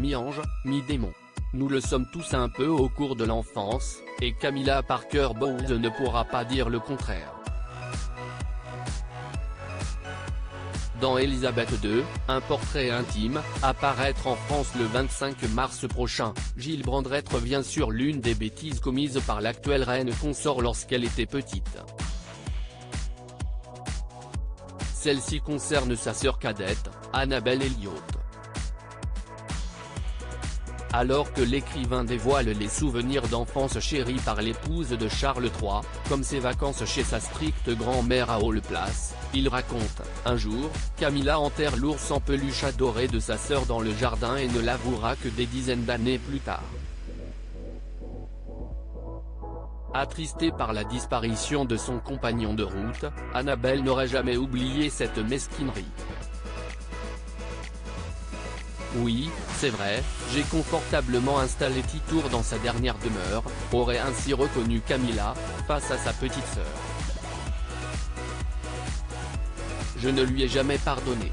mi-ange, mi-démon. Nous le sommes tous un peu au cours de l'enfance, et Camilla Parker Bowles ne pourra pas dire le contraire. Dans Elisabeth II, un portrait intime, à paraître en France le 25 mars prochain, Gilles Brandrett revient sur l'une des bêtises commises par l'actuelle reine consort lorsqu'elle était petite. Celle-ci concerne sa sœur cadette, Annabel Elliot. Alors que l'écrivain dévoile les souvenirs d'enfance chéris par l'épouse de Charles III, comme ses vacances chez sa stricte grand-mère à Hall-Place, il raconte, un jour, Camilla enterre l'ours en peluche adoré de sa sœur dans le jardin et ne l'avouera que des dizaines d'années plus tard. Attristée par la disparition de son compagnon de route, Annabel n'aurait jamais oublié cette mesquinerie. Oui, c'est vrai, j'ai confortablement installé Titour dans sa dernière demeure, aurait ainsi reconnu Camilla, face à sa petite sœur. Je ne lui ai jamais pardonné.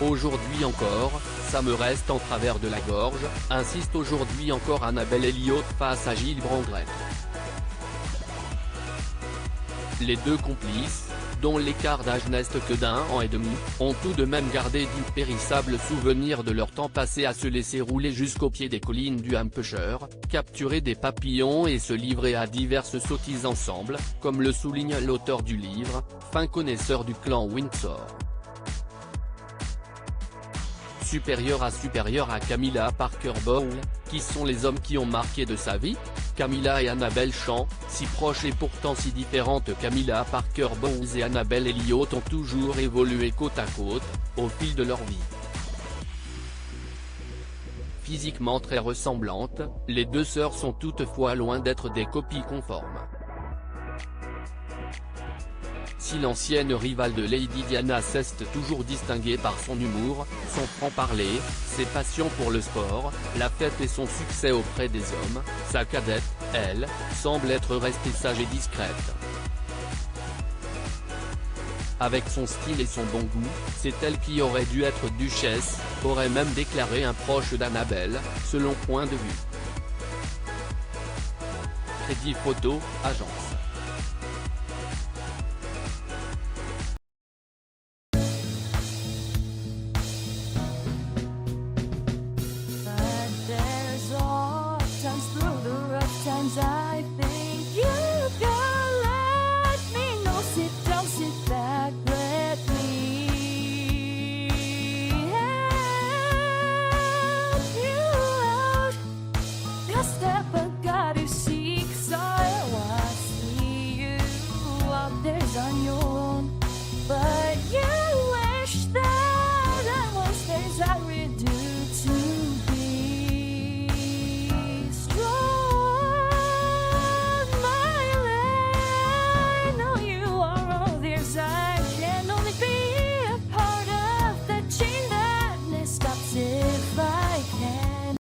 Aujourd'hui encore, ça me reste en travers de la gorge, insiste aujourd'hui encore Annabel Elliot face à Gilles Brandrett. Les deux complices, dont l'écart d'âge n'est que d'1 an et demi, ont tout de même gardé d'impérissables souvenirs de leur temps passé à se laisser rouler jusqu'au pied des collines du Hampshire, capturer des papillons et se livrer à diverses sottises ensemble, comme le souligne l'auteur du livre, fin connaisseur du clan Windsor. Supérieur à Camilla Parker Bowles, qui sont les hommes qui ont marqué de sa vie ? Camilla et Annabel Chant, si proches et pourtant si différentes. Camilla Parker Bowles et Annabel Elliot ont toujours évolué côte à côte, au fil de leur vie. Physiquement très ressemblantes, les deux sœurs sont toutefois loin d'être des copies conformes. Si l'ancienne rivale de Lady Diana s'est toujours distinguée par son humour, son franc-parler, ses passions pour le sport, la fête et son succès auprès des hommes, sa cadette, elle, semble être restée sage et discrète. Avec son style et son bon goût, c'est elle qui aurait dû être duchesse, aurait même déclaré un proche d'Annabel, selon point de vue. Crédit Photo, agence.